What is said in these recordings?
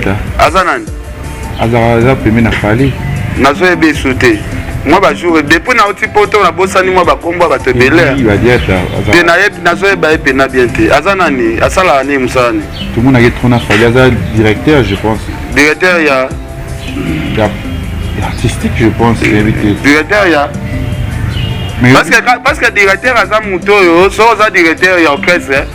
Badiata. Azanani. Azaraza premier na Fali. Nazo ebe sauté. Moi ba jour depuis na oti poto na bosani moi ba kombo ba tebele. Oui, Badiata. Pe na yeb nazo eba pe na bienté. Azanani, asala ani musani. Tout le monde a été trop na Fali. Aza directeur, je pense. Directeur ya artistique, je pense, invité. Directeur ya. Mais parce que directeur aza muto yo, so za directeur ya orchestre.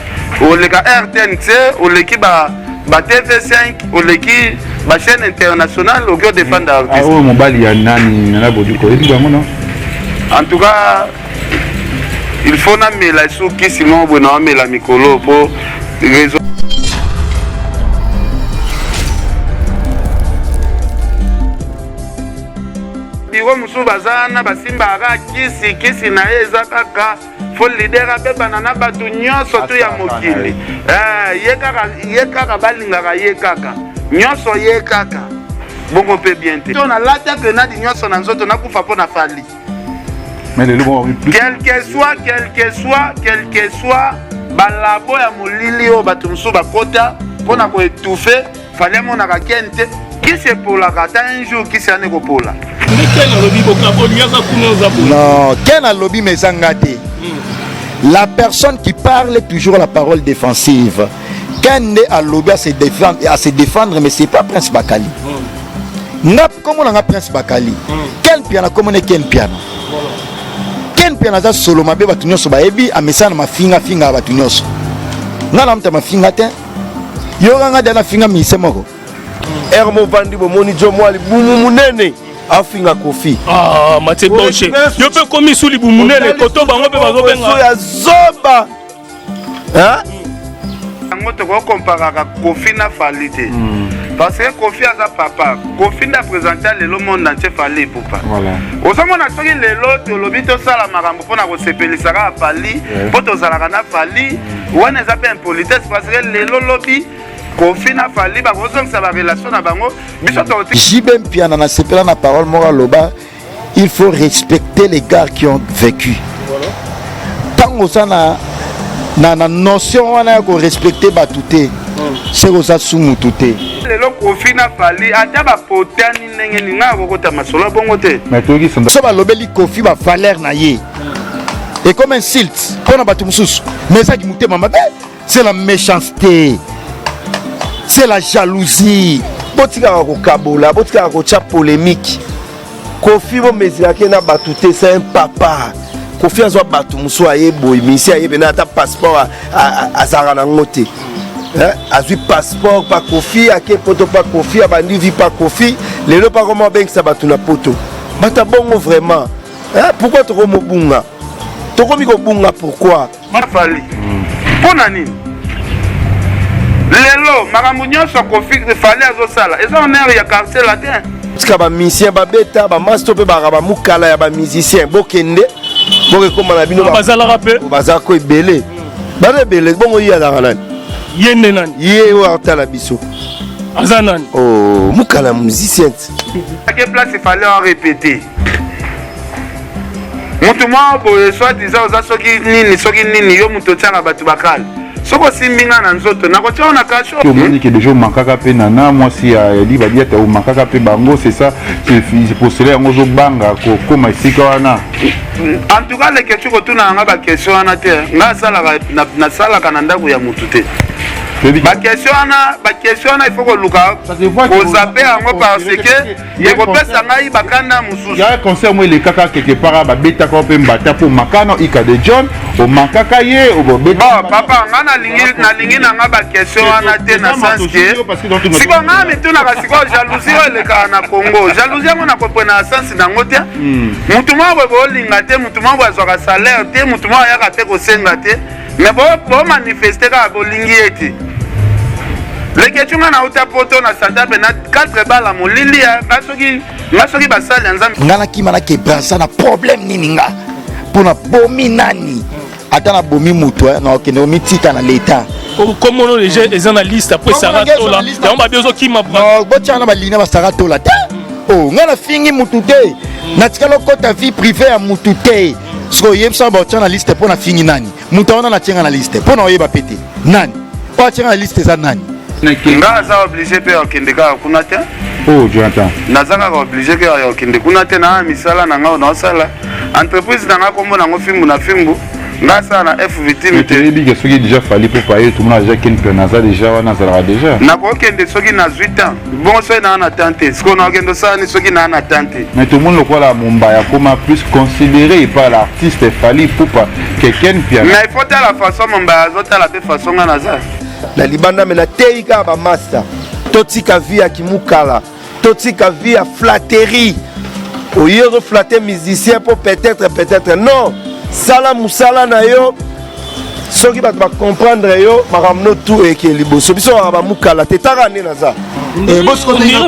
O le ka RTNC, o le ki ba TV5, o le ki ba chaîne internationale au cœur défendre artiste. Ah oh mon bali ya nani nana bodiko. Et puis non. En tout cas, il faut na mela sou ki sinon bona mela mikolo pour raison. Biro musu bazana basimba ara kisi na eza kaka fo leader abeba na batu nyonso to ya mokili. Ye kaka balingaka ye kaka. Nyonso ye kaka. Bongo pe bien te. On a lata grenade nyonso na nzoto na kufa po na Fali. Mais le bon quel que soit balabo ya molili o batu musu bakota pona ko étouffer fallait mon aka kente qui c'est pour la kata un jour qui c'est ané ko pola. Non, Ken a lobby mais zangate. La personne qui parle toujours la parole défensive. Ken a lobby à se défendre, mais c'est pas Prince Bakali. Comment on a Prince Bakali? Ken piano comme on est Ken piano. Ken piano za solo mabe batunyoso ba ebi amesana mafinga finga batunyoso. Ngala mta mafinga te. Yo nga dana finga misemoko. Hermo Vandi bomoni jo mwali bumu munene. Afinga Kofi. Ah, Mathieu Boucher. Yo peux commis sous les boumounelles, koto bango pe bazo benga. Ya zoba. Hein? Ngo to ko comparaka Kofi na Fali te. Parce que Kofi a sa papa. Kofi n'a présenté le monde entier Fali papa. Voilà. Osamo na soki lelo to lobi to sala makambo pona ko sepelisaka Fali, poto zalaka na Fali, wana za pe impolitesse parce que lelo lobi Kofi na Fali ba kozongisa ba relation na bango biso to Jibem piana na sepela na parole mora loba, il faut respecter les gars qui ont vécu. Tango sana na notion wana ko respecter batouté. C'est osa sumu touté. lelo Kofi na Fali ata ba potani ndenge ninga kokota masolo bongo te. Mais toi qui sont So ba lobeli Kofi ba valeur na ye. Et comme insulte, pona batu mususu. Mais ça qui mouté mama, c'est la méchanceté. C'est la jalousie. Botika ko kabola, botika ko cha polémique. Kofi bo mezirake na batute, c'est un papa. Kofi azwa batu musu aye boy, misi aye bena ta passeport a zara na ngote. Azui passeport pa Kofi, ake poto pa Kofi, abandi vi pa Kofi, lelo pa comment ben ça batu na poto. Bata bongo vraiment. Pourquoi toko mobunga? Toko miko bunga pourquoi? Ma Fali. Pona nini? Lelo makambo nyonso Kofi Fali azosala. Eza honneur ya quartier latin. Tika ba musicien ba beta ba master pe ba mukala ya ba musicien bokende boke koma na bino bazala rapé bazala ko ebele ba ebele bongo yi ala nani yende nani ye wa tala biso azanan oh mukala musicien à quelle place il fallait en répéter. Mutu mwa boye soit disant oza soki nini yo mutu tianga batu bakala. Soko simbinga na nzoto na kotia na kasho. Tu me dis que déjà makaka pe nana moi si ali Badiata ou makaka pe bango c'est ça c'est pour cela ngo zo banga ko koma isika wana. En tout cas les questions que tu na nga ba question wana te nga sala na sala kana ndako ya mutu te. Ba question wana il faut que luka ko zapper yango parce que il ko pesa ngai bakanda mususu. Ya concert moi les kaka quelque part ba beta ko pe mbata pour makano ika de John o makaka ye o bo beta. Papa nga na lingi na nga ba question wana te na sens que siko nga mituna ka siko jalousie le ka na Congo jalousie ngo na ko pena sens na ngote mutu mwa bo linga te mutu mwa bo ka salaire te mutu mwa ya ka te ko senga te mais bo manifester ka bo lingi ete. Les questions na uta poto na santa bena 4 balles à molili ya ngasoki basali nzambe Ngana kimana ke brasa na problème nini nga. Pona bomi nani. Ata na bomi mutu na okende omitika na l'état. Comment on les analystes après Sarah Tola on va bien qui m'a non botia na balina ba Sarah Tola ta. Oh ngana fingi mutu te. Na tikalo kota vie privée ya mutu te. So yemsa ba tia na liste pona fingi nani. Mutu ona na tienga na liste. Pona oyeba pété. Nani? Pas tienga na liste za nani? nga aza oblige mpe okende kaka kuna te. Oh, Jonathan. naza kaka oblige ke okende kuna te na misala na nga naosala entreprise na nga kombo nango fimbu na fimbu nga asala na FVT te yebi ke soki déjà fali pour payer tout le monde déjà ken pe naza déjà wana azalaka déjà nakokende soki na 8 ans bongo soki naa na tante sikoyo nakokende osala ni soki naa na tante mais tout le monde lokola Mombaya koma plus considéré par l'artiste fali pour pas quelqu'un piano mais il faut tala façon Mombaya azotala mpe façon nga naza na libanda me nateyi kaka bamaster totika vi ya kimukala totika vi ya flatterie oyo ozoflatte musicien mpo peut-être non sala musala na yo soki bato bacomprendre yo makambo no tu eke liboso biso kaka bamukala te taka nde naza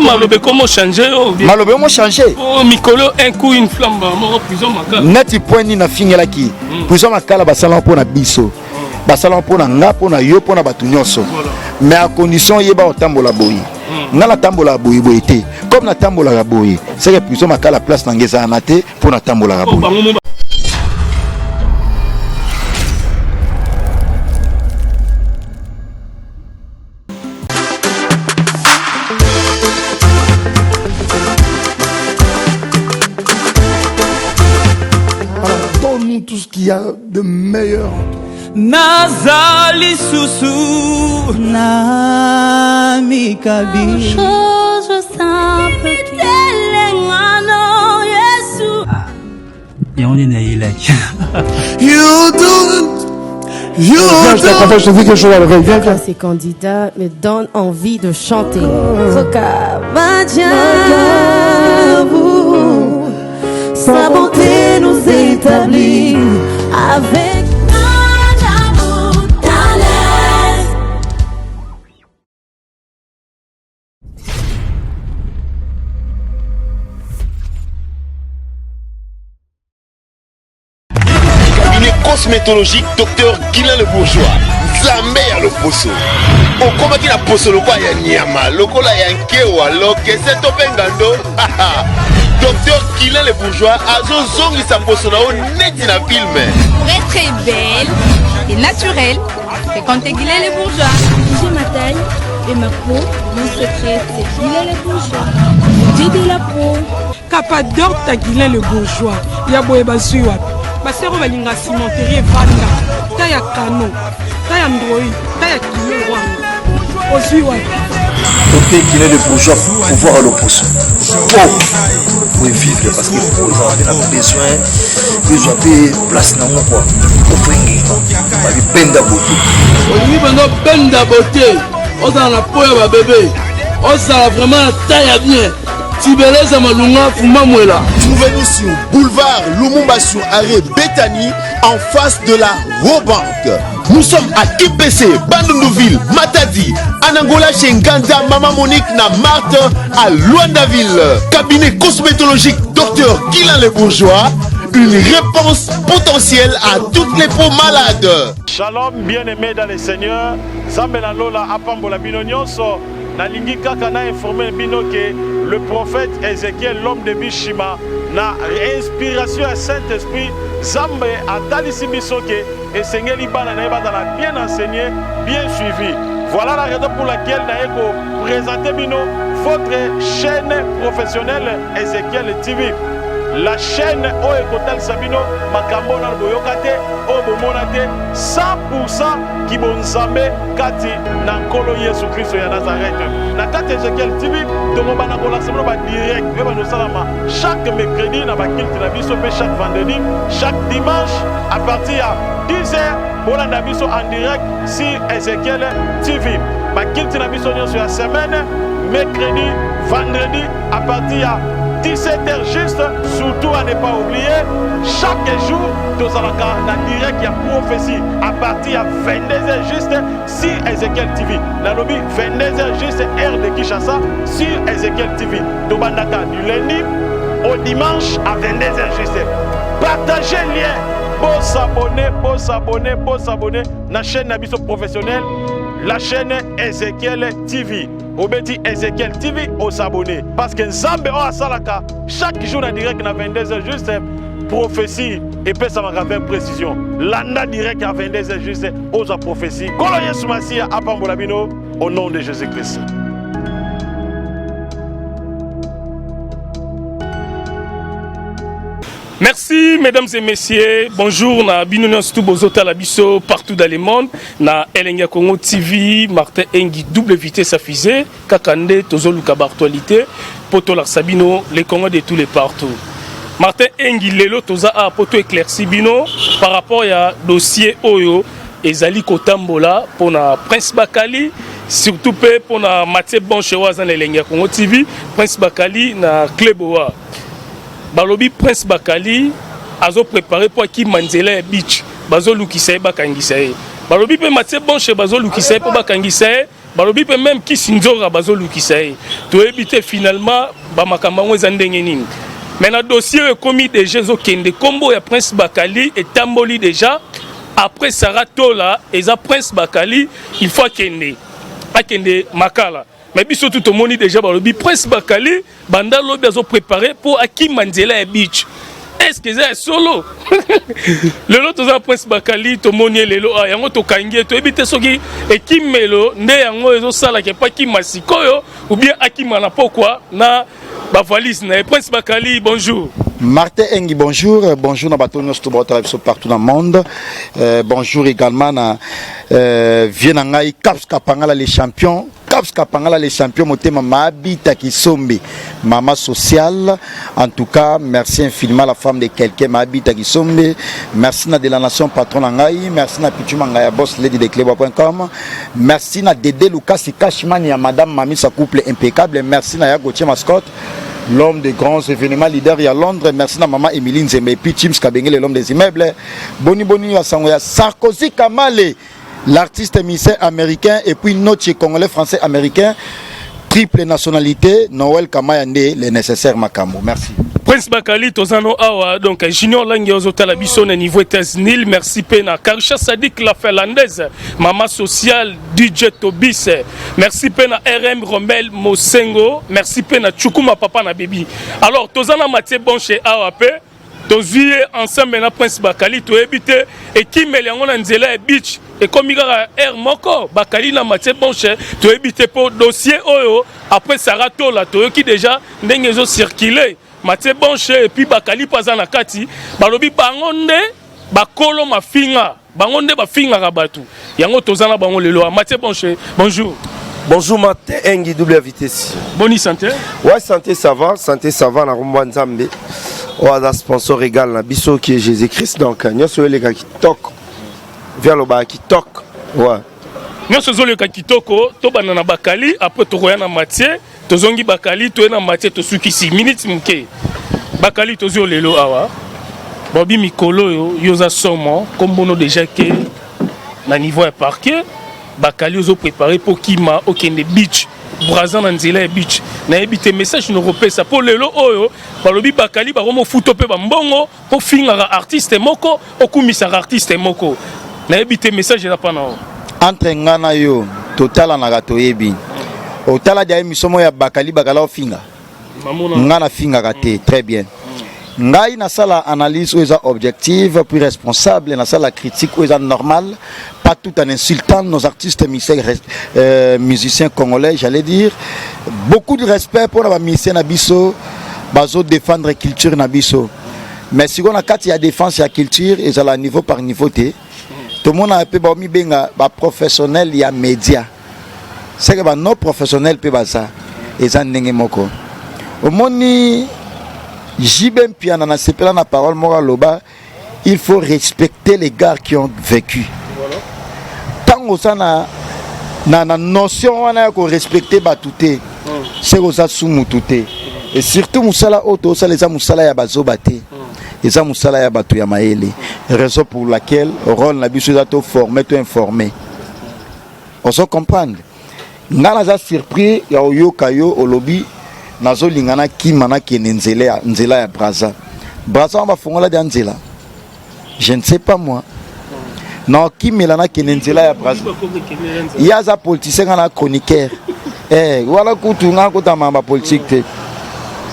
malobe komo change malobe omo change mikolo un coup une flamme moko prison makala neti point nini nafingelaki prison makala basala mpo na biso basala mpo na nga mpo na yo mpo na bato nyonso mais à condition yeba otambola boye nga natambolaka boye te comme natambolaka boye seke prison makala place na nga ezala na te mpo natambolaka boye. Donne-nous tout ce qu'il y a de meilleur. Nazali Susu Namikabi chose simple Je te dis quelque chose à l'oreille. Viens. Ces candidats me donnent envie de chanter. Sa bonté nous établit avec cosmétologique docteur Guilain le Bourgeois Zambé ya loposo okomaki na poso lokola ya nyama lokola ya nkewa lokese to bengando docteur Guilain le Bourgeois azozongisa poso na o neti na film pour être très belle et naturelle fréquentez Guilain le Bourgeois. J'ai ma taille et ma peau, mon secret c'est Guilain le Bourgeois. J'ai de la peau Capador ta Guilain le Bourgeois ya boye bazui wapi basero balinga cimenterie vanda ta ya kano ta ya ndroi ta ya kilo wanga ozui wapi ok Guilain le Bourgeois pouvoir le poisson pour vivre parce que pour les avoir besoin ils ont place dans mon quoi pour finir ba benda beauté oui bando benda beauté oza na poya ba bébé oza vraiment taille bien. Trouvez-nous sur boulevard Lumumba sur arrêt Bethany en face de la Robank. Nous sommes à IPC, Bandundouville, Matadi, Anangola chez Nganda, Maman Monique na Marthe à Luandaville. Cabinet cosmétologique Dr Guilain le Bourgeois. Une réponse potentielle à toutes les peaux malades. Shalom, bien-aimés dans les seigneurs. Zambela Lola Apambola Binonyonso. Nalingi kaka na informé bino que le prophète Ézéchiel, l'homme de Bishima, na inspiration à Saint-Esprit, Zambe a talisi bisoke et Seigneur Libana na bien enseigné, bien suivi. Voilà la raison pour laquelle Naeko présente bino votre chaîne professionnelle Ézéchiel TV. La chaîne Oekotal Sabino Makamona Boyokate Obomonate 100% qui bonzambe kati na nkolo Yesu Kristo ya Nazareth. Na kati Ezekiel TV donc bana kola sema ba direct et ba nosalama chaque mercredi na ba kilte na biso pe chaque vendredi, chaque dimanche à partir de 10h bola na biso en direct sur Ezekiel TV. Ba kilte na biso sur la semaine mercredi, vendredi à partir de 17h juste, surtout à ne pas oublier, chaque jour, nous allons en direct, il y a prophétie à partir de 22h juste sur Ezekiel TV. Dans le 22h juste, heure de Kinshasa sur Ezekiel TV. Du lundi au dimanche à 22h juste. Partagez le lien pour s'abonner à la chaîne Nabiso professionnelle, la chaîne Ezekiel TV. Obeti Ezekiel TV au s'abonner parce que Nzambe o asalaka chaque jour en direct na 22h juste prophétie et puis ça m'a avec précision. Landa direct à 22h juste aux prophéties. Koloye Soumassia à Pambolabino au nom de Jésus-Christ. Merci mesdames et messieurs, bonjour na Binounion Stubozota Labiso partout dans le monde, na Elenga Congo TV, Martin Engi double vitesse affisée, Kakande Tozoluka Bartualité, Poto Sabino, les Congos de tous les partout. Martin Engi Lelo Toza a poto éclairci bino par rapport à dossier Oyo et Zali Kotambola pour na Prince Bakali, surtout pour na Mathieu Bonchewa dans Elenga Congo TV, Prince Bakali na Kleboa. Balobi Prince Bakali azo préparé pour qui Manzela Beach bazo lukisa bakangisa e balobi pe Mathieu Bonche bazo lukisa pour bakangisa e balobi pe même qui Sinzora bazo lukisa e to éviter finalement ba makambango ezandenge nini mais na dossier commis déjà zo kende combo ya Prince Bakali et tamboli déjà après Saratola et za Prince Bakali il faut kende akende makala. Mais biso tout le monde déjà balobi Prince Bakali banda lobi azo préparé pour Aki Manzela Beach. Est-ce que c'est solo? Le lot de Prince Bakali to moni lelo yango to kangi to ebite soki ekimelo nde yango ezo sala ke pa ki masikoyo ou bien Aki mana pourquoi na ba valise na Prince Bakali bonjour. Martin Engi, bonjour. Bonjour à Batonio Stubota partout dans le monde. Bonjour également à Vienangai, Caps Kapangala les champions. Caps Kapangala les champions, motema Mabita Kisombe, maman sociale. En tout cas, merci infiniment à la femme de quelqu'un, Mabita Kisombe. Merci à de la nation patron Angai. Merci à Pichumangaya boss lady de Clebo.com. Merci à Dede Lucas Kashman et à Madame Mami, sa couple impeccable. Merci à Yagotier Mascotte. L'homme des grands événements leader à Londres. Merci à maman Emeline Zembe et puis James Kabengele, l'homme des immeubles. Boni Boni à Sangoya. Sarkozy Kamale, l'artiste émissaire américain et puis notre congolais français américain. Triple nationalité, Noël Kamayande, les nécessaires Makambo. Merci. Prince Bakali, Tozano Awa, donc Junior Langiozo Talabison, niveau États-Unis, merci Pena. Karisha Sadik, la finlandaise, Maman Sociale, DJ Tobis, merci Pena RM Rommel Mosengo, merci Pena Chukuma Papa na Bibi. Alors, Tozana Mathieu Bonche Awa Pe, Tozuye ensemble na Prince Bakali, to éviter et qui mêle en Nzela Beach. Et comme il y a Air Moko, Bakali na Mathieu Bonche, to éviter pour dossier Oyo, après Saratola, to qui déjà n'engezo circulé. Mathieu Bonche et puis Bakali Pazana Kati, Balobi Bangonde, Bakolo Mafinga, Bangonde Bafinga Rabatu. Yango Tozana Bango Lelo, Mathieu Bonche, bonjour. Bonjour Martin Engi double vitesse. Bonne santé. Ouais, santé ça va, na Rombo Nzambe. On a un sponsor égal, na biso qui est Jésus-Christ, donc nous sommes les gars qui toquent, vers le bas qui toquent. Ouais. Nous sommes les gars qui toquent, to banana Bakali, après to royana Mathieu. Tozongi Bakali to na Mathieu to suki 6 minutes mke Bakali tozo lelo awa Bobi Mikolo yo yoza somo comme bono déjà que na niveau parquet Bakali ozo préparé pour Kima okende beach Brazan na Nzela beach na ebité message no repesa pour lelo oyo balobi Bakali ba romo futo pe ba mbongo pour finga artiste moko okumisa artiste moko na ebité message na pana entre ngana yo total na gato yebi Otala dia misomo ya Bakali Bakala ofinga. Ngana finga raté très bien. Ngai na sala analyse ou objective puis responsable na sala critique ou normal pas tout en insultant nos artistes musiciens congolais j'allais dire beaucoup de respect pour la musicien Nabiso bazo défendre la culture Nabiso mais si on a quatre il y a défense la culture et à la niveau par niveau tout le monde a un peu ba mi benga ba professionnel il y a média. C'est que nos professionnels peuvent ça et ça n'est moko au moni jibem piana na sepela na parole moraloba il faut respecter les gars qui ont vécu tant ça na notion on a qu'on respecter batuté c'est que ça sumu tuté et surtout musala auto ça les musala ya bazobate et ça musala ya batu ya maele raison pour laquelle rôle na biso za to former to informer on se comprendre. Ngana za surpris ya oyoka yo olobi nazo lingana kimana kene nzela ya Braza on va fongola de nzela je ne sais pas moi non kimelana kene nzela ya Braza ya za politicien na chroniqueur voilà kutu nga kota mamba politique te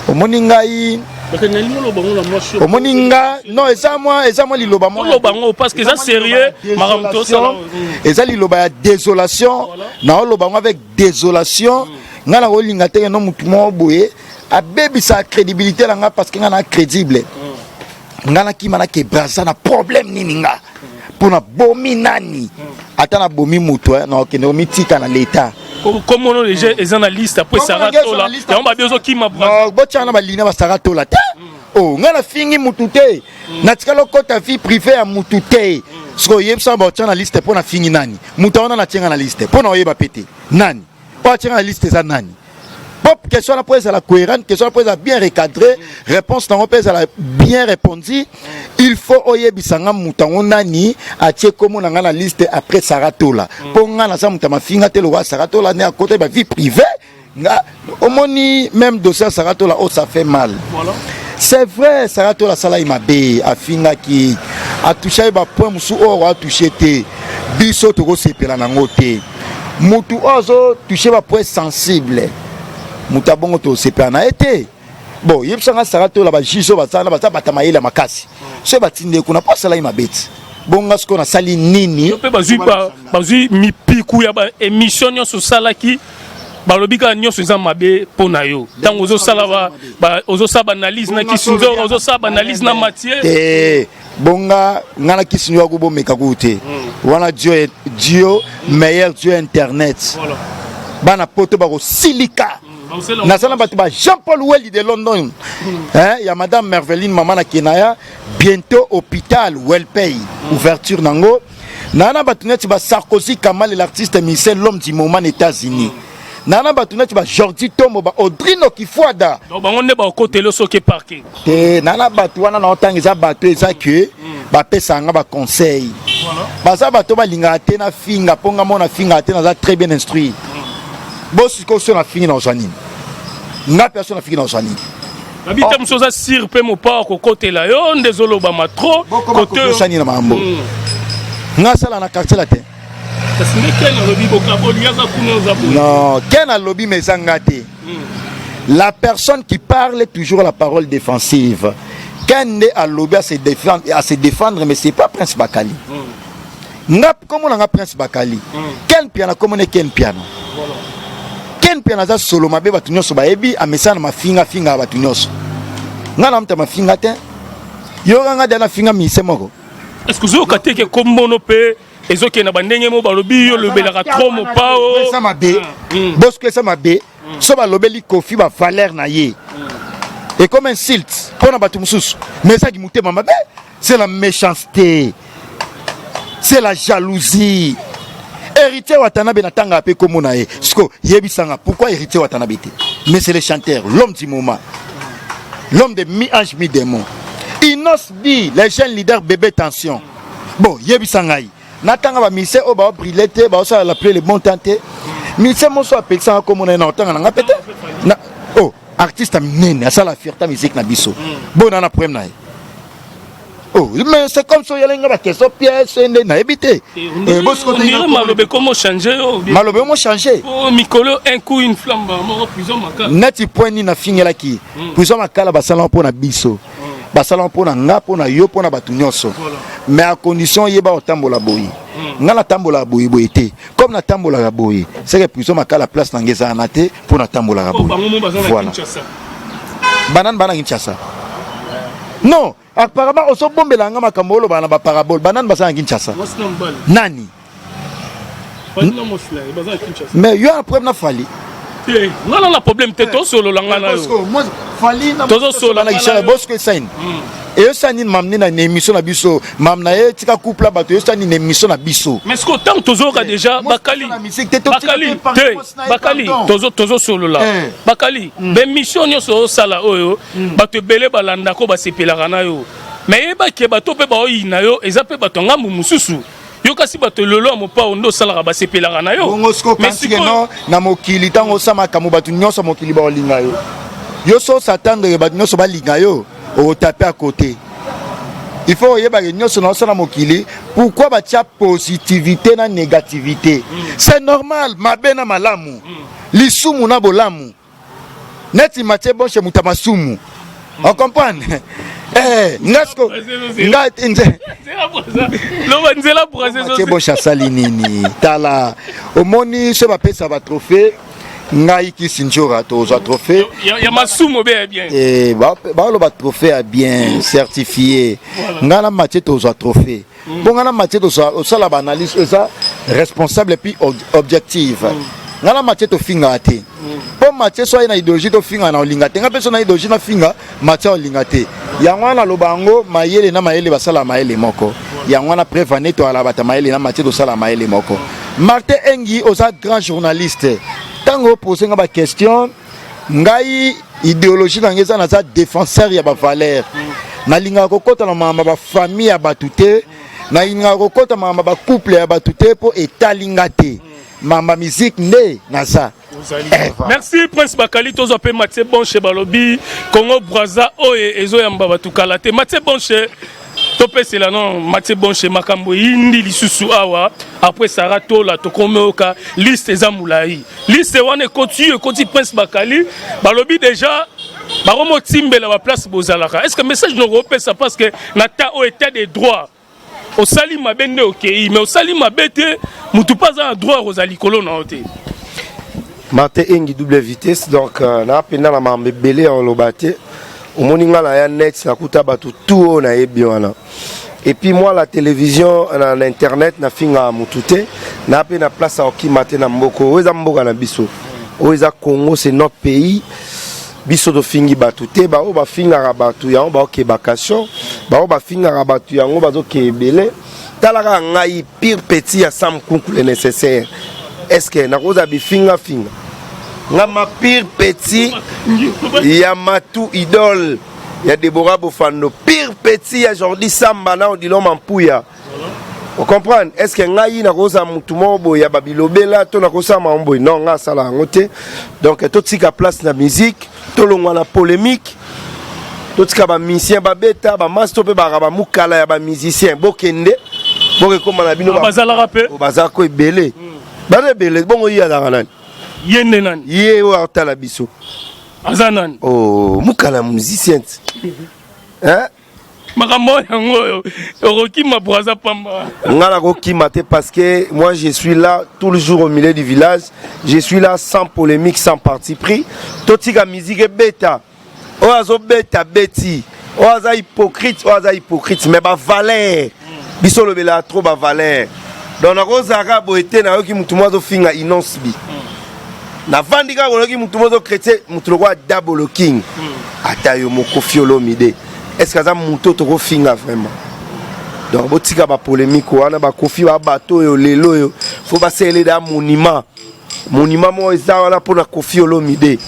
omoni ngai omoninga non eza moi liloba moi parce que ça sérieux maramto ça eza liloba ya désolation na oloba ngo avec désolation ngana olinga te no mutu mo boye abebisa crédibilité la nga parce que ngana crédible ngana ki mana ke brasa na problème nini nga pona bomi nani ata na bomi mutu na okende omitika na l'état comme on les journalistes après Saratola et on va bien qui m'a botiana balina ba Saratola ta oh ngana fingi mutute na tikalo kota vie privée ya mutute so yebsa botiana liste pona fingi nani mutaona na tianga na liste pona oyeba pété nani pas tianga na liste za nani pop question la pose à la cohérente question la pose à bien recadré réponse na pose à la bien répondu il faut oyebisanga mutango nani atie comme na la liste après Saratola ponga na sa mutama finga te le roi Saratola né à côté de vie privée omoni même dossier Saratola oh ça fait mal voilà. C'est vrai Saratola sala imabe afinga qui a touché ba point musu o a touché te biso to ko sepela na ngote mutu ozo touché ba point sensible mutabongo to sepela na été bon yebsanga Saratola ba jiso ba sana ba batamaile makasi so batinde kuna pas sala imabeti bonga sko na sali nini pe bazui mipiku ya ba émission nyo so sala ki balobika nyonso eza mabe pona yo tango ozo sala ba ozo saba analyse na kisunzo ozo saba analyse na matière bonga ngana kisunyo ko bomeka kote wana Dieu meilleur Dieu internet voilà. Bana poto ba ko silika na sala batu ba Jean-Paul Welly de London ya madame Merveline maman na Kenaya bientôt hôpital Wellpay ouverture nango nana batu neti ba Sarkozy Kamal l'artiste musicien l'homme du moment aux États-Unis nana batu neti ba Jordi Tomo ba Audrino Kifuada donc bango ne ba côté lo soke parquet nana batu wana na otangisa batu eza que ba pesanga ba conseil voilà baza batu ba linga te na finga ponga mona finga te na très bien instruit boss ko so na fingi na osani nga personne na fingi na osani habita msoza sir pe mo pa ko côté la yo ndezolo ba ma trop côté osani na mambo nga sala na quartier la te non, quel lobby mais la personne qui parle toujours la parole défensive. Quel est à lobby à se défendre, mais c'est pas Prince Bakali. Comment on a Prince Bakali? Quel piano comme on est quel piano? Quel piano ça solo ma bébé batunyoso ba ebi a message ma finga batunyoso. Ngana mta ma finga te. Yo nga dana finga mi se moko. Est-ce que vous avez que comme monopé ezoke na bandenge mo balobi yo lobelaka trop mo pao ça m'a bé bosque ça m'a bé so ba lobeli kofi ba valeur na ye et comme insulte pour na batu mususu mais ça qui muté mama bé c'est la méchanceté c'est la jalousie héritier watanabe na tanga pe comme na ye sko yebisanga pourquoi héritier watanabe te mais c'est le chanteur l'homme du moment l'homme de mi-ange mi-démon Inos dit les jeunes leaders bébé tension bon yebisanga natanga ba mise o ba brilete ba ça l'appeler le bon tenté mise mo so appelle ça comme on est na tanga nga pété na oh artiste minene ça la fierté musique na biso bon na problème na oh mais c'est comme ça yalenga ba question pièce na ebité bosco de malobe comment changer malobe mo changer oh mikolo un coup une flamme mo prison makala neti point ni na fingela ki prison makala ba salon pour na biso basala mpona nga mpona yo mpona bato nyonso mais à condition yeba otambola boyi nga na tambola boyi boyi te comme na tambola boyi c'est que prison makala place na ngeza na te mpona tambola boyi voilà banane Kinshasa non apparemment oso bombela nga makambo lo bana ba parabole banane basana Kinshasa nani mais yo un problème na fali non la problème te to solo la ngana yo fali na to solo na Ishara bosque sign et yo sani mamni na émission na biso mamna e tika couple bato yo sani na émission na biso mais ce que tant tozo ka déjà bakali tozo solo la bakali be mission nyoso sala oyo bato belé balanda ko basepela kana yo mais eba ke bato pe ba oyina yo eza pe bato ngambu mususu yo kasi bato lolo mopa ondo sala ba sepela kana yo mais sikoyo na mokili tango sama kamu bato nyoso mokili ba olinga yo yo so s'attendre bato nyoso ba linga yo au taper à côté. Il faut y avoir une mokili. Pourquoi batia positivité na négativité? C'est normal, ma bena malamu. Lisumu na bolamu. Neti matie bon chez mutamasumu. On comprend? Ngasko Mathieu Bonche asali nini tala omoni so bapesa ba trophée ngai ki sinjora tozwa trophée ya masumo be bien ba trophée bien certifié ngana Mathieu tozwa trophée bon ngana Mathieu tozwa osala ba analyse eza responsable et puis objective ngana Mathieu to finga ate po Mathieu so ina idéologie to finga na olinga te ngape so na idéologie na finga Mathieu olinga te yango na lobango mayele na mayele basala mayele moko yango na prévané to ala bata mayele na Mathieu to sala mayele moko Martin Engi osa grand journaliste tango poser nga ba question ngai idéologie na ngeza na za défenseur ya ba valeur na linga kokota na mama ba famille ya batute na linga kokota mama ba couple ya batute po etalinga te mama musique ne na ça. Merci Prince Bakali tozo pe Mathieu Bonche balobi Congo Brazza oye ezo yamba batukala te Mathieu Bonche topé c'est là non Mathieu Bonche makambo indi lisusu awa après Sarato la tokomeoka liste zamulai liste wane koti Prince Bakali balobi déjà baromo timbela ba place bozalaka est-ce que message no repesa parce que nata o état des droits au sali mabende OK mais au sali mabete mutu pas un droit aux alikolo na oté Martin Engi double vitesse donc na pena na mambelé en lobate au moninga na ya net na kuta batu tout na yebiwana et puis moi la télévision na internet na finga mutute na pena place à okimate na mboko oza mboka na biso oza Congo c'est notre pays biso do fingi batute ba o ba finga rabatu ya ba ke bakation ba o ba finga rabatu ya ngo bazo ke belé talaka ngai pire petit ya sam kunku le nécessaire est-ce que na koza bi finga nga ma pire petit ya matu idole ya Deborah Bofando pire petit ya Jordi Samba na odilo mampuya on comprend est-ce que ngai na koza mutu mobo ya babilobela to na kosa mambo non nga sala ngote donc to tika place na musique to longwa na polémique to tika ba musicien ba beta ba master pe ba mukala ya ba musicien bokende boke koma na bino bazala rapé bazala ko ebele ba ebele bongo ya la nani yende nani ye wa tala biso azanan oh mukala musicien hein makambo yango oroki mabraza pamba ngala ko kimate parce que moi je suis là tout le jour au milieu du village je suis là sans polémique sans parti pris totika musique beta oazo beta beti oaza hypocrite mais ba valeur biso le bela trop ba valeur donc na kozaka boete na yoki mutu mwazo finga inosbi na vandika boloki mutu mwazo chrétien mutu lokwa double king atayo mokofiolo mide est-ce que ça mutu to ko finga vraiment donc botika ba polémique wana ba kofi ba bato yo lelo yo faut ba sele da monument mo eza wana pour na kofiolo mide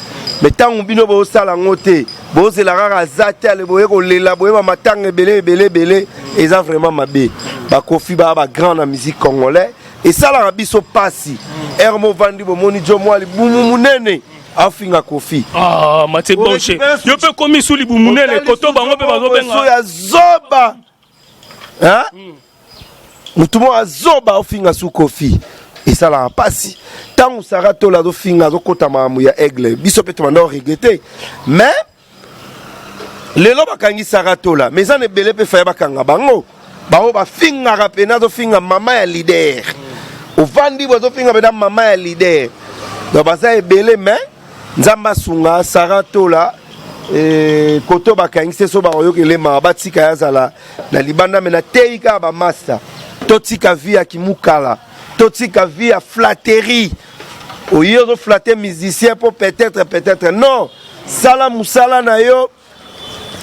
mais tant bino bo sala ngote bo zela rara zate ale boye ko lela boye ma matanga belé eza vraiment mabe ba kofi ba grand na musique congolais et ça la biso passi Hermo Vandi bo moni jo mwali bumu munene afinga kofi Mathieu Bonche yo pe komi suli bumu munene koto bango pe bazo benga so ya zoba hein mutumo azoba afinga su kofi et ça la passi tant Sarato la do finga zo kota mamu ya aigle biso pe to mando regretter mais lelo bakangi Sarato la mais ça ne belé pe fa bakanga bango bao ba finga rapena zo finga mama ya leader au vandi bo zo finga beda mama ya leader do baza ebele mais nzamba sunga Sarato la koto bakangi se so ba oyokele ma batika ya zala na libanda mena teika ba master totika via kimukala totika via flatterie au lieu de flatter musicien pour peut-être non sala musala na yo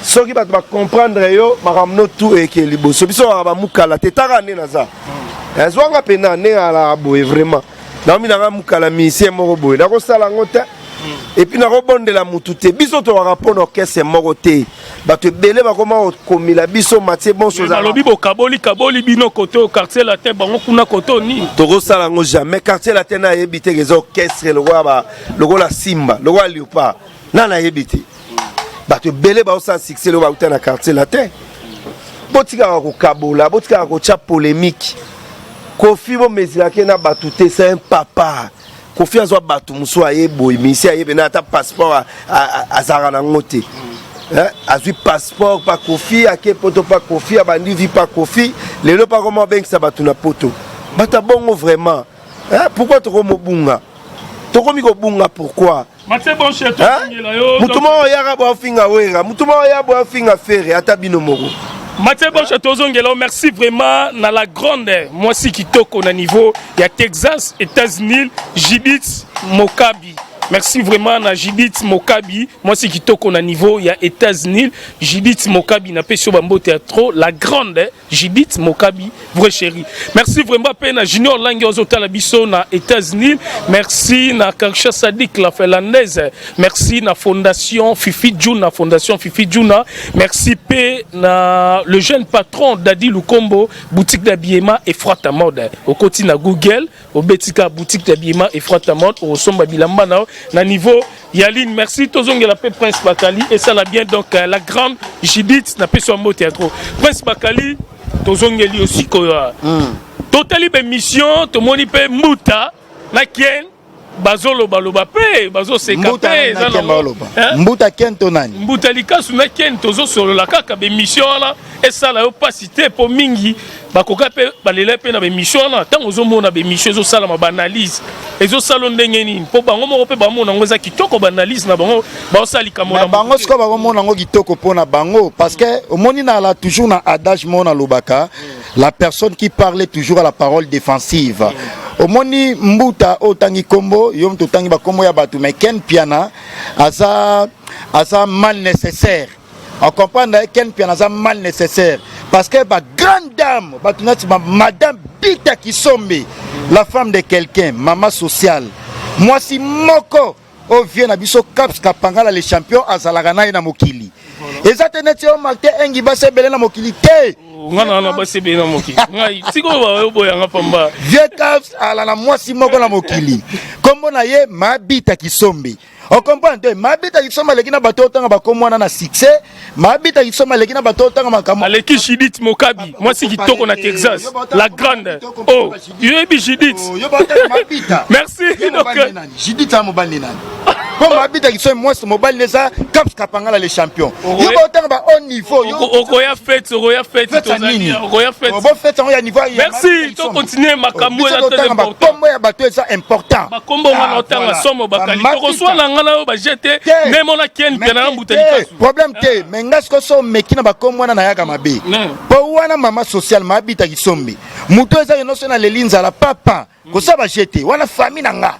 ceux qui va comprendre yo makamno tout et que liboso biso ba mukala tetaka ne naza ezwanga pena ne ala boye vraiment na mina mukala musicien moko boye na ko sala ngota et puis na ko bondela mutute biso to rapona orchestre moko te ba te belé ba koma komila biso Mathieu Bonche za lobi bo kaboli bino côté au quartier latin bango kuna côté ni to ko sala ngo jamais quartier latin na yebite les orchestre le roi la Simba le roi Léopard na yebite ba te belé ba sa succès le ba uta na quartier latin botika ko kabola botika ko cha polémique Kofi bo mezila ke na batute c'est un papa Kofi azwa batu muso aye boy misi aye bena ta passeport azara na ngote azwi passeport pa kofi ake poto pa kofi abandi vi pa kofi lelo pa comment bengisa bato na poto bata bongo vraiment pourquoi tokomobunga tokomi kobunga pourquoi mutu moko oyaka boafinga wera mutu moko oya boafinga fere ata bino moko Mathieu Boncha Tozongelo, merci vraiment na la grande moi si kitoko na niveau ya Texas, États-Unis, Judith Mokabi. Merci vraiment na Judith Mokabi, moi si kitoko na niveau ya États-Unis, Judith Mokabi na Pesio Bambo Théâtre, la grande Judith Mokabi, vraie chérie. Merci vraiment pe na Junior Lange Ozota la biso na États-Unis, merci na Karsha Sadik la finlandaise, merci na Fondation Fifi Juna, Fondation Fifi Juna, merci pe na le jeune patron Dadi Lukombo, boutique d'habillement et Frata Mode. Au côté na Google, au Betika boutique d'habillement et Frata Mode, au Somba Bilamba na niveau Yaline, merci Tozong la paix Prince Bakali et ça l'a bien donc la grande Judith na paix sur mot théâtre Prince Bakali Tozong li aussi quoi totali be mission to moni pe muta na kien bazolo baloba pe bazo sekape mbuta ken tonani mbuta likasu na kien tozo solo la kaka be mission là et ça la pas cité pour mingi bakoka pe balela pe na be mission là tant ozo mona be mission zo sala ma banalise ezo salo ndenge nini po bango moko pe bamona ngoza kitoko banalise na bango ba osali kamona bango sko ba mona ngo kitoko pona bango parce que omoni na la toujours na adage mona lobaka la personne qui parle toujours à la parole défensive omoni mbuta otangi kombo yom to tangi ba kombo ya batu mais ken piana asa mal nécessaire on comprend ken piana asa mal nécessaire parce que ba grande dame batunati madame Bita Kisombe la femme de quelqu'un maman sociale moi si moko o vient na biso Caps Kapangala les champions azalaka na ina mokili ezateneti o makte engi base belena mokili te ngana na base belena mokili ngai siko ba boya ngapamba vieux Caps ala na moi si moko na mokili kombo na ye Mabita Kisombe on comprend te Mabita Kisombe lekina bato tanga bakomwana na succès Mabita Kisombe lekina bato tanga makamo aleki Judith Mokabi moi si kitoko na Texas la grande oh yebi Judith merci donc Judith amobali nani comme Mabita Kisombe moi c'est mobile neza Caps Kapangala les champions yo ba tanga ba haut niveau yo okoya fête tozali okoya fête bon fête on ya niveau merci to continuer makambo ya très important kombo ya bato ça important bakombo wana otanga somo bakali tokoswa na ngana yo ba jeter même on a ken pena mbuteli problème te mais ngasko so mekina bakombo wana na yaka mabe po wana mama social Mabita Kisombe muto eza no sona lelinza la papa ko sa ba jeter wana famille nanga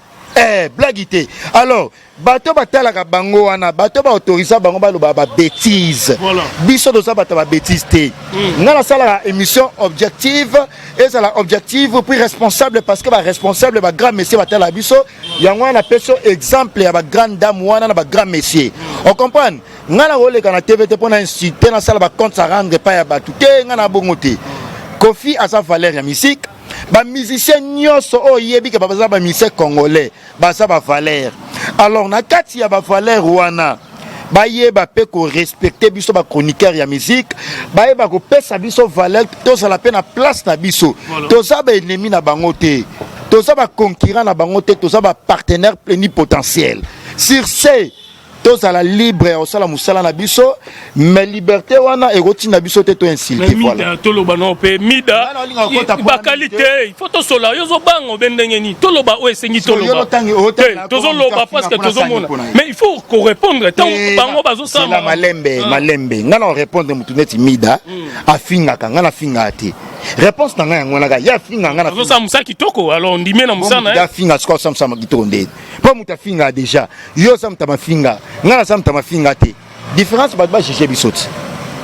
blague. Alors, bateau batalaka bango wana, bateau ba autorisa bango ba loba ba bêtise. Biso do sa bateau ba bêtise te. Ngala sala émission objective et ça la objective puis responsable parce que ba responsable ba grand monsieur batala biso, yango na peso exemple ya ba grande dame wana na ba grand monsieur. On comprend? Ngala wole kana TVT pona insulter na sala ba compte ça rendre pas ya batu te ngana bongote. Kofi a sa valeur ya musique. Ba musicien nyoso o yebi ke baza ba musicien congolais baza ba valeur alors na kati ya ba valeur wana ba yeba pe ko respecter biso ba chroniqueur ya musique ba yeba ko pesa biso valeur to ça la peine na place na biso to ça ba ennemi na bango te to ça ba concurrent na bango te to ça ba partenaire plénipotentiel sur ce tous à la libre au sala musala na biso mais liberté wana eroti na biso te to insulter voilà to loba no pe mida ba qualité il faut to sola yo zo bango bendengeni to loba o esengi to loba to zo loba parce que to zo mona mais il faut qu'on répondre tant bango bazo sa la malembe ngana répondre mutu neti mida afinga kangana finga te réponse na ngana ngana ya finga ngana zo sa musa kitoko alors ndime na musa na ya finga sko sa musa kitoko ndé po muta finga déjà yo sa muta mafinga ngana sa muta mafinga te différence ba ba juger bisoti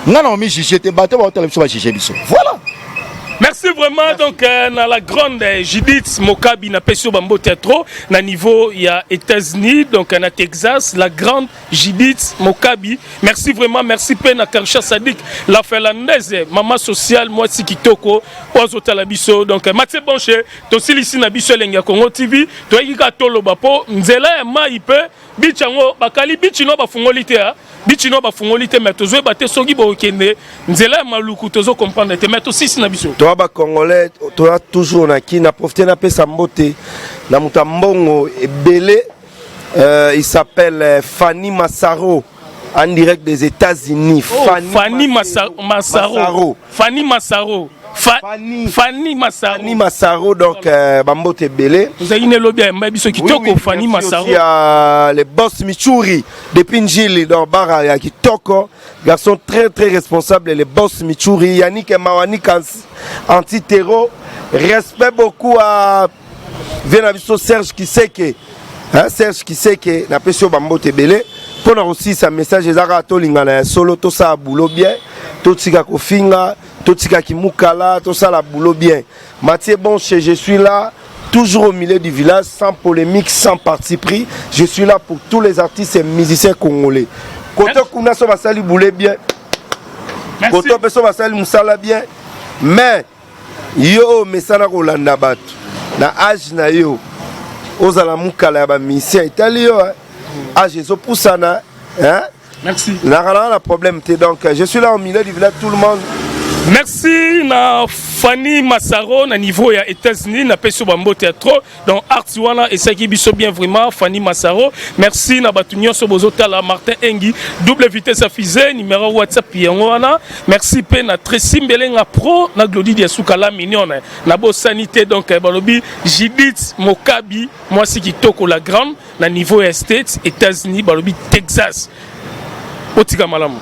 ngana o mi juger te bato ba hôtel biso ba juger biso voilà. Merci vraiment donc na la grande Judith Mokabi na Pesio Bambo Théâtre na niveau il y a États-Unis donc na Texas la grande Judith Mokabi merci vraiment merci pe na Karsha Sadik la finlandaise maman sociale moi si kitoko ozo talabiso donc Mathieu Bonche to silisi na biso lenga Congo TV to yika tolo bapo nzela ya mai pe bichango bakali bichino bafungoli te bichino bafungoli te mais tozo baté sogi bo kende nzela ya maluku tozo comprendre te mais to sisi na biso toi ba congolais toi toujours na ki na profiter na pesa mbote na mutambongo ebele il s'appelle Fanny Massaro en direct des États-Unis. Fanny Massaro. Fanny Massaro. Fanny Massaro. Fanny Massaro, donc Bambote Belé. Vous avez une lobby à Mbabiso qui toque au Fanny Massaro. Il y a les boss Michouri de Pinjili dans Baraya qui toque. Garçon très très responsable, les boss Michouri. Yannick et Mawanik anti-terreau. Respect beaucoup à Venaviso Serge qui sait que. Serge qui sait que n'a pas sur Bambote Belé. Pour aussi sa message ezaka to lingana solo to sa boulot bien to tika kofinga to tika kimukala to sa la boulot bien. Mathieu bon je suis là toujours au milieu du village sans polémique sans parti pris. Je suis là pour tous les artistes et musiciens congolais. Koto kuna so basali boulot bien. Koto peso basali musala bien. Mais yo mesana ko landa batu na âge na yo ozala mukala ya ba mission italio ah, j'ai ça pour ça, hein? Merci. La problème, donc je suis là au milieu du village, tout le monde. Merci na Fanny Massaro na niveau ya États-Unis na peso bambo théâtre donc Artiwana et ça qui biso bien vraiment Fanny Massaro. Merci na batunyo so bozota la Martin Engi double vitesse affiché numéro WhatsApp yangoana. Merci pe na Tracy Mbelenga pro na Glody dia Soukala mignon na bo sanité donc balobi Judith Mokabi moi c'est qui toko la grande na niveau ya States États-Unis balobi Texas. Otika malamu.